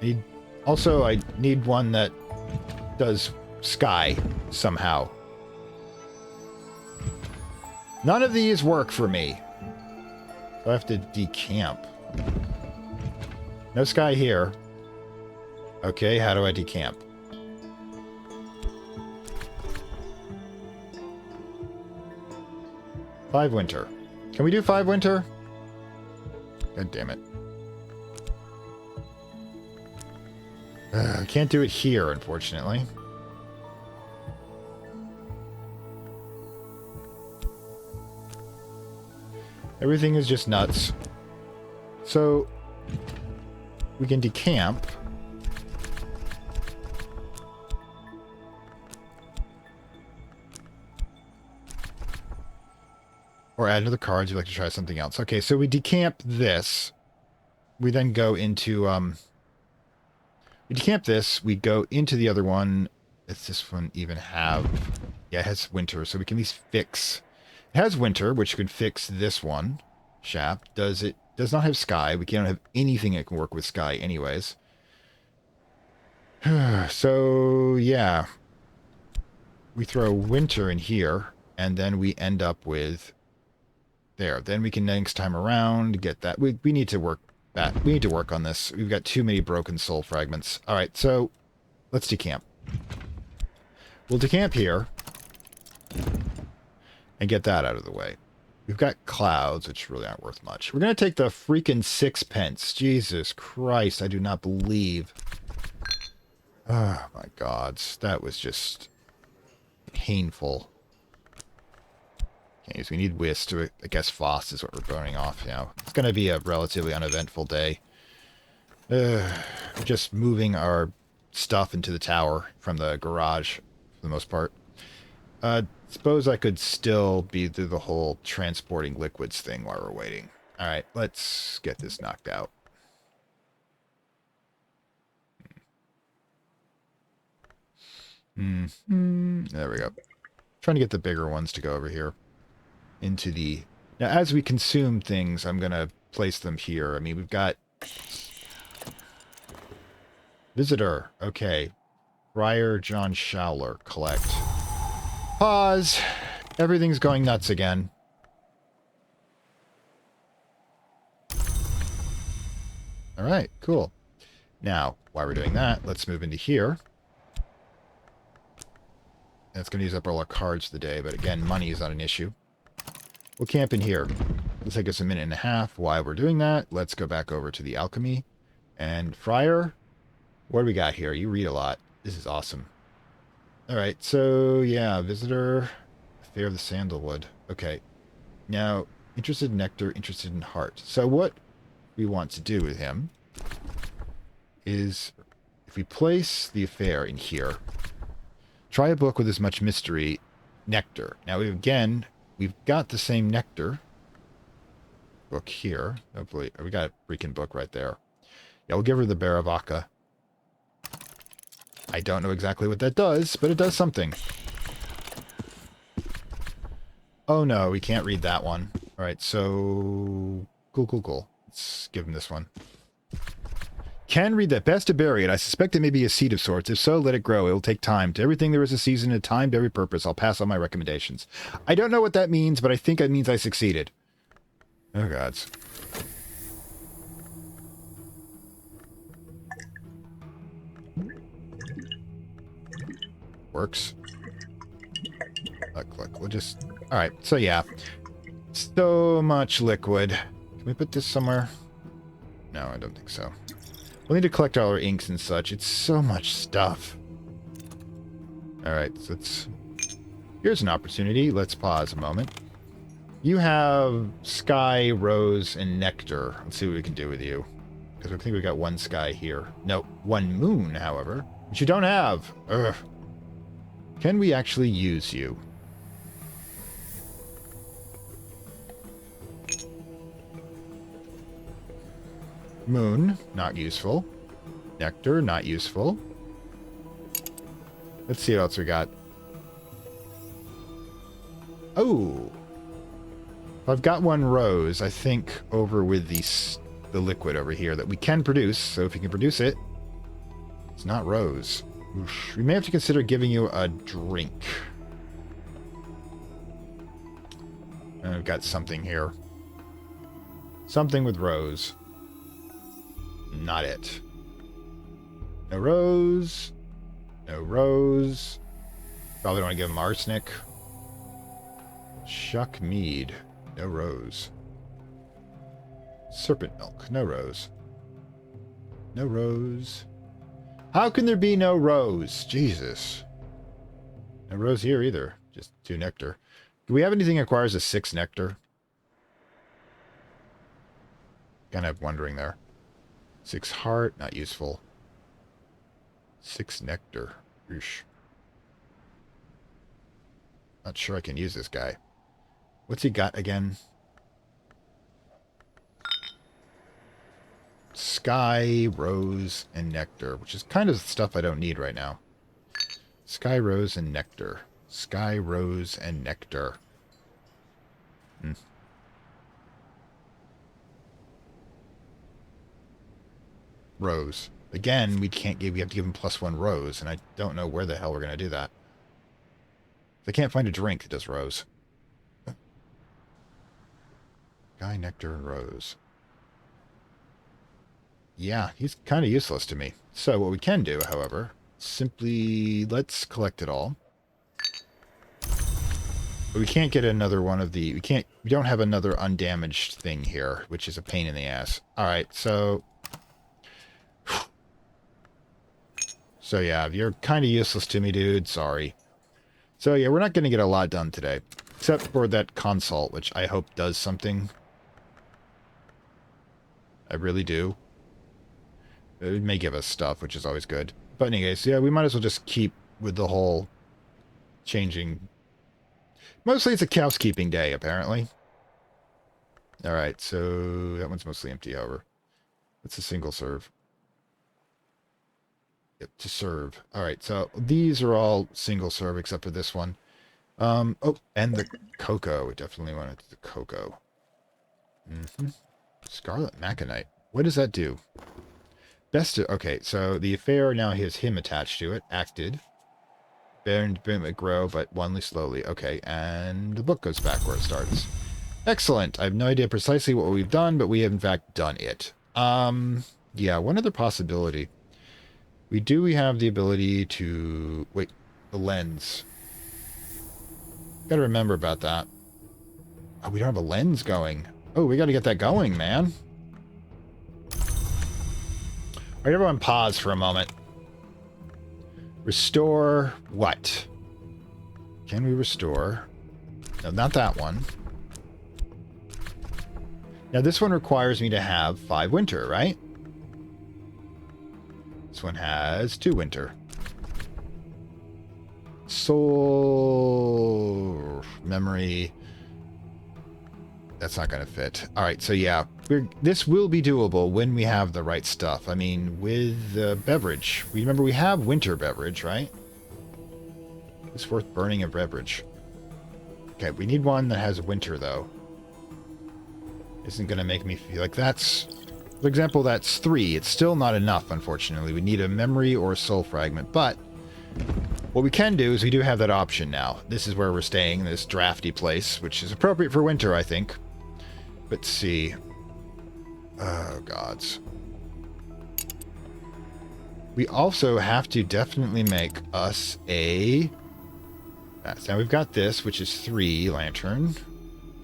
I need one that does sky somehow. None of these work for me. So I have to decamp. No sky here. Okay, how do I decamp? Five winter. Can we do 5 winter? God damn it. I can't do it here, unfortunately. Everything is just nuts. So, we can decamp. Or add to the cards. You'd like to try something else. Okay, so we decamp this. We then go into... we decamp this. We go into the other one. Does this one even have... Yeah, it has winter, so we can at least fix... It has winter, which could fix this one. Shaft. It does not have sky. We can't have anything that can work with sky anyways. So, yeah. We throw winter in here, and then we end up with... There. Then we can next time around get that. We need to work that. We need to work on this. We've got too many broken soul fragments. All right, so let's decamp. We'll decamp here and get that out of the way. We've got clouds, which really aren't worth much. We're going to take the freaking 6 pence. Jesus Christ, I do not believe. Oh, my God. That was just painful. We need whist to, I guess Foss is what we're burning off now. It's going to be a relatively uneventful day. We're just moving our stuff into the tower from the garage for the most part. Suppose I could still be through the whole transporting liquids thing while we're waiting. Alright, let's get this knocked out. There we go. Trying to get the bigger ones to go over here. Into the... Now, as we consume things, I'm going to place them here. I mean, we've got... Visitor. Okay. Friar John Schowler. Collect. Pause. Everything's going nuts again. Alright, cool. Now, while we're doing that, let's move into here. That's going to use up all our cards for the day, but again, money is not an issue. We'll camp in here. It'll take us a minute and a half. While we're doing that, let's go back over to the alchemy And Friar, what do we got here? You read a lot. This is awesome. All right, so yeah, visitor, affair of the sandalwood. Okay, now interested in nectar, interested in heart. So what we want to do with him is, if we place the affair in here, try a book with as much mystery, nectar. Now we've got the same nectar book here. Hopefully, we got a freaking book right there. Yeah, we'll give her the Baravaka. I don't know exactly what that does, but it does something. Oh no, we can't read that one. All right, so cool. Let's give him this one. Can read that. Best to bury it. I suspect it may be a seed of sorts. If so, let it grow. It will take time. To everything there is a season, a time to every purpose. I'll pass on my recommendations. I don't know what that means, but I think it means I succeeded. Oh gods. Works. Look. We'll just... Alright, so yeah. So much liquid. Can we put this somewhere? No, I don't think so. We'll need to collect all our inks and such. It's so much stuff. Alright, so it's... Here's an opportunity. Let's pause a moment. You have sky, rose, and nectar. Let's see what we can do with you. Because I think we got one sky here. No, one moon, however. Which you don't have. Ugh. Can we actually use you? Moon, not useful. Nectar, not useful. Let's see what else we got. Oh! I've got one rose, I think, over with the liquid over here that we can produce. So if you can produce it, it's not rose. Oosh. We may have to consider giving you a drink. And I've got something here. Something with rose. Not it. No rose. No rose. Probably don't want to give him arsenic. Shuck mead. No rose. Serpent milk. No rose. No rose. How can there be no rose? Jesus. No rose here either. Just 2 nectar. Do we have anything that requires a 6 nectar? Kind of wondering there. 6 heart, not useful. 6 nectar. Oosh. Not sure I can use this guy. What's he got again? Sky, rose, and nectar, which is kind of stuff I don't need right now. Sky, rose, and nectar. Sky, rose, and nectar. Rose. Again, we have to give him +1 rose, and I don't know where the hell we're going to do that. If I can't find a drink that does rose. Sky, nectar, and rose. Yeah, he's kind of useless to me. So what we can do, however, simply let's collect it all. But we can't get another one of the... We don't have another undamaged thing here, which is a pain in the ass. Alright, so... So yeah, you're kind of useless to me, dude. Sorry. So yeah, we're not going to get a lot done today. Except for that consult, which I hope does something. I really do. It may give us stuff, which is always good. But anyways, yeah, we might as well just keep with the whole changing. Mostly it's a housekeeping day, apparently. Alright, so that one's mostly empty, however. It's a single serve. Yep, to serve. Alright, so these are all single serve except for this one. Oh, and the cocoa. We definitely wanted the cocoa. Scarlet Maconite. What does that do? Okay, so the affair now has him attached to it. Acted. Burned, boom, it grow, but only slowly. Okay, and the book goes back where it starts. Excellent. I have no idea precisely what we've done, but we have in fact done it. Yeah, one other possibility. We have the ability to... Wait, the lens. Gotta remember about that. Oh, we don't have a lens going. Oh, we gotta get that going, man. right, everyone pause for a moment. Restore what? Can we restore? No, not that one. Now this one requires me to have 5 winter, right? This one has 2 winter. Soul memory. That's not going to fit. All right, so yeah, this will be doable when we have the right stuff. I mean, with beverage. Remember, we have winter beverage, right? It's worth burning a beverage. Okay, we need one that has winter, though. Isn't going to make me feel like that's... For example, that's 3. It's still not enough, unfortunately. We need a memory or a soul fragment, but... What we can do is we do have that option now. This is where we're staying, this drafty place, which is appropriate for winter, I think. Let's see. Oh, gods. We also have to definitely make us a... So now we've got this, which is 3 lantern.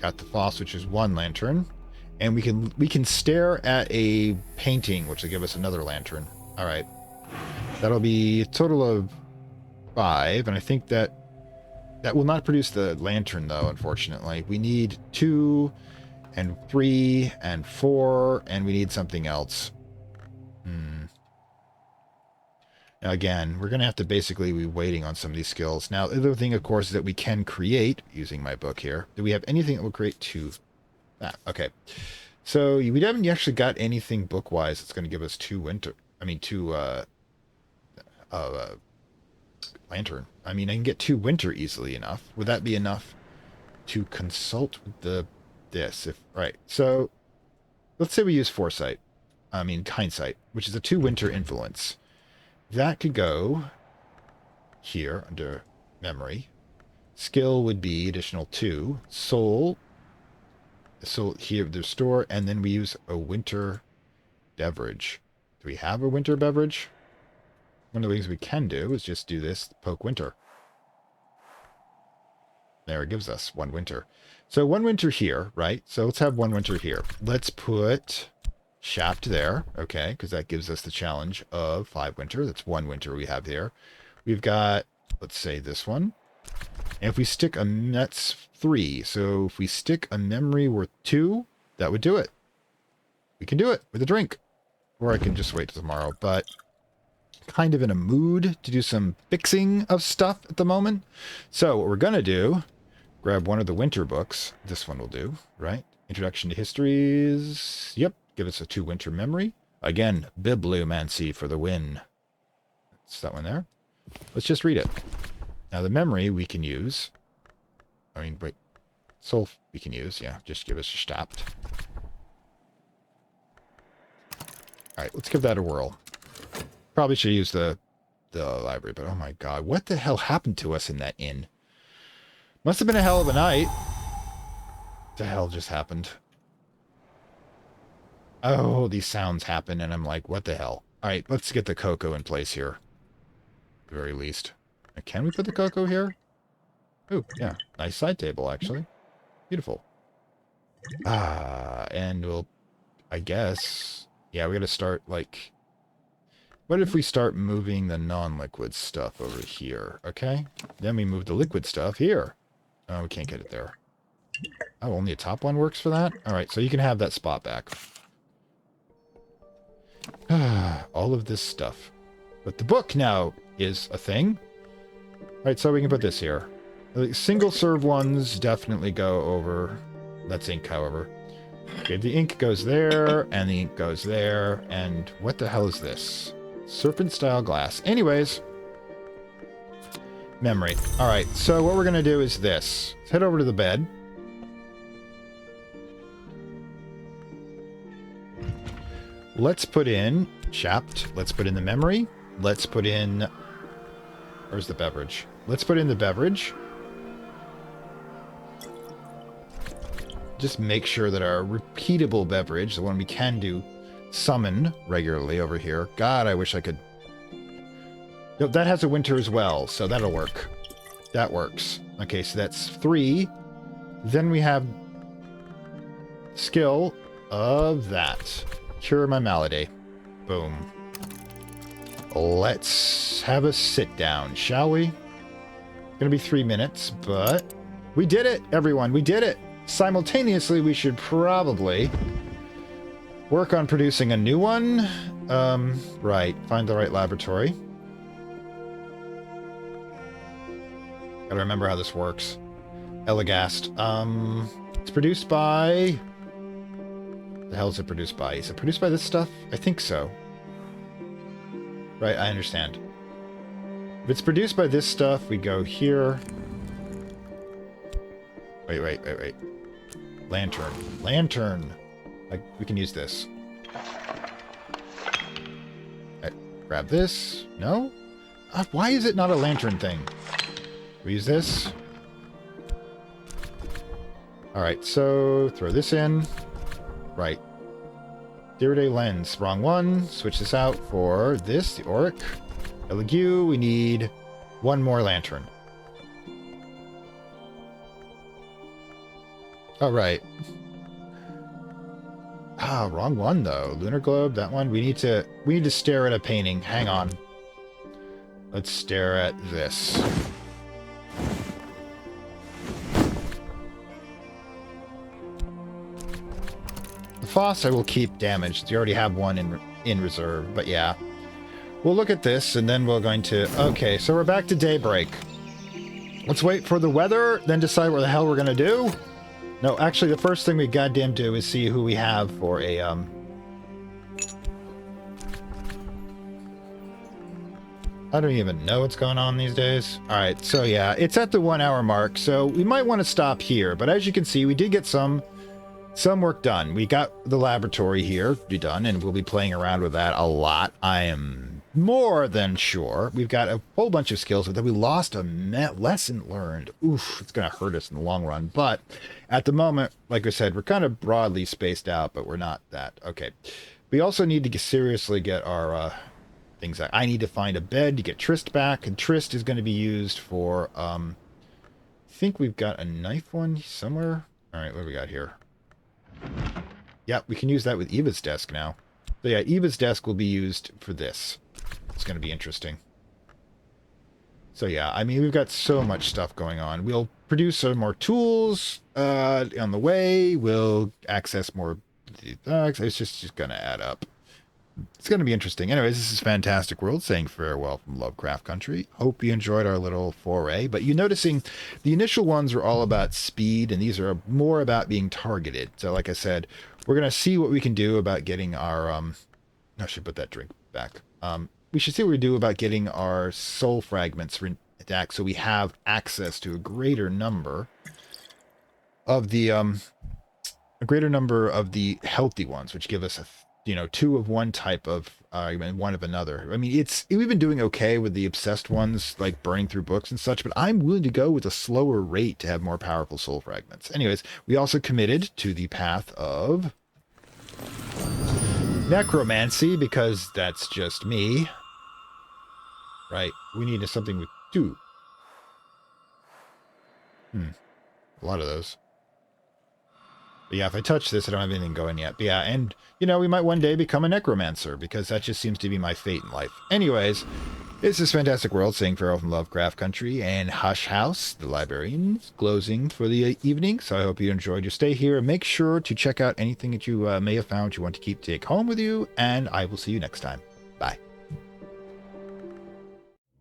Got the false, which is 1 lantern. And we can stare at a painting, which will give us another lantern. All right. That'll be a total of 5, and I think that will not produce the lantern, though, unfortunately. We need 2 and 3 and 4, and we need something else. Now, again, we're going to have to basically be waiting on some of these skills. Now, the other thing, of course, is that we can create, using my book here. Do we have anything that will create 2? Okay. So we haven't actually got anything book-wise that's going to give us 2 winter. I mean, 2 lantern. I mean, I can get 2 winter easily enough. Would that be enough to consult with this? Right. So let's say we use foresight. I mean, hindsight, which is a 2 winter influence. That could go here under memory. Skill would be additional 2. Soul here, the store, and then we use a winter beverage. Do we have a winter beverage? One of the things we can do is just do this, poke winter. There, it gives us 1 winter. So 1 winter here, right? So let's have 1 winter here. Let's put shaft there, okay, because that gives us the challenge of 5 winter. That's 1 winter we have here. We've got, let's say, this one. And if we stick that's 3. So if we stick a memory worth 2, that would do it. We can do it with a drink. Or I can just wait till tomorrow, but kind of in a mood to do some fixing of stuff at the moment. So what we're going to do, grab one of the winter books. This one will do, right? Introduction to Histories. Yep, give us a 2 winter memory. Again, bibliomancy for the win. That's that one there. Let's just read it. Now the memory we can use. I mean, wait. Soul we can use, yeah. Just give us a stapt. Alright, let's give that a whirl. Probably should use the library, but oh my god, what the hell happened to us in that inn? Must have been a hell of a night. What the hell just happened? Oh, these sounds happen, and I'm like, what the hell? Alright, let's get the cocoa in place here. At the very least. Can we put the cocoa here? Oh, yeah. Nice side table, actually. Beautiful. And we'll... I guess... Yeah, we gotta start, like... What if we start moving the non-liquid stuff over here, okay? Then we move the liquid stuff here. Oh, we can't get it there. Oh, only a top one works for that? Alright, so you can have that spot back. All of this stuff. But the book now is a thing. Alright, so we can put this here. The single serve ones definitely go over. That's ink, however. Okay, the ink goes there, and the ink goes there, and what the hell is this? Serpent-style glass. Anyways. Memory. Alright, so what we're going to do is this. Let's head over to the bed. Let's put in shaft. Let's put in the memory. Let's put in... Where's the beverage? Let's put in the beverage. Just make sure that our repeatable beverage, the one we can do, summon regularly over here. God, I wish I could... No, that has a winter as well, so that'll work. That works. Okay, so that's 3. Then we have skill of that. Cure my malady. Boom. let's have a sit down, shall we? Gonna be 3 minutes, but we did it, everyone. We did it. Simultaneously, we should probably work on producing a new one. Right. Find the right laboratory. Gotta remember how this works. Eligast. It's produced by... The hell is it produced by? Is it produced by this stuff? I think so. Right, I understand. If it's produced by this stuff, we go here. Wait. Lantern. Lantern! Like, we can use this. Right, grab this. No? Why is it not a lantern thing? We use this. Alright, so throw this in. Right. Derived lens. Wrong one. Switch this out for this, the auric. Elegue, we need one more lantern. Alright. Wrong one though. Lunar globe, that one. We need to stare at a painting. Hang on. Let's stare at this. The Foss I will keep damaged. You already have one in reserve, but yeah. We'll look at this, and then we're going to... Okay, so we're back to daybreak. Let's wait for the weather, then decide what the hell we're going to do. No, actually, the first thing we goddamn do is see who we have for a... I don't even know what's going on these days. Alright, so yeah, it's at the 1 hour mark, so we might want to stop here. But as you can see, we did get some work done. We got the laboratory here done, and we'll be playing around with that a lot. I am more than sure. We've got a whole bunch of skills, but then we lost a lesson learned. Oof, it's going to hurt us in the long run. But at the moment, like I said, we're kind of broadly spaced out, but we're not that. Okay. We also need to seriously get our things. I need to find a bed to get Trist back, and Trist is going to be used for, I think we've got a knife one somewhere. All right, what do we got here? Yeah, we can use that with Eva's desk now. So yeah, Eva's desk will be used for this. It's going to be interesting. So yeah, I mean, we've got so much stuff going on. We'll produce some more tools on the way. We'll access more thugs. It's just going to add up. It's going to be interesting. Anyways, this is Fantastic World saying farewell from Lovecraft Country. Hope you enjoyed our little foray. But you're noticing the initial ones were all about speed, and these are more about being targeted. So like I said, we're going to see what we can do about getting our... I should put that drink back. We should see what we do about getting our soul fragments back so we have access to a greater number of the healthy ones, which give us two of one type of and one of another. I mean, we've been doing okay with the obsessed ones, like burning through books and such, but I'm willing to go with a slower rate to have more powerful soul fragments. Anyways, we also committed to the path of necromancy, because that's just me. Right, we needed something with 2. A lot of those. But yeah, if I touch this, I don't have anything going yet. But yeah, and, we might one day become a necromancer, because that just seems to be my fate in life. Anyways, this is Fantastic World saying farewell from Lovecraft Country, and Hush House, the librarian, closing for the evening. So I hope you enjoyed your stay here. Make sure to check out anything that you may have found you want to take home with you, and I will see you next time. Bye.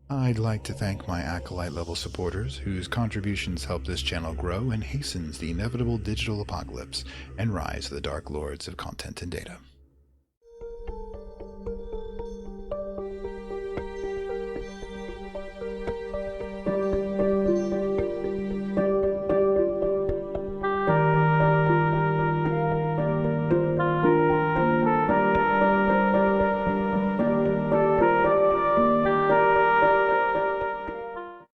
I'd like to thank my Acolyte level supporters whose contributions help this channel grow and hastens the inevitable digital apocalypse and rise of the Dark Lords of Content and Data.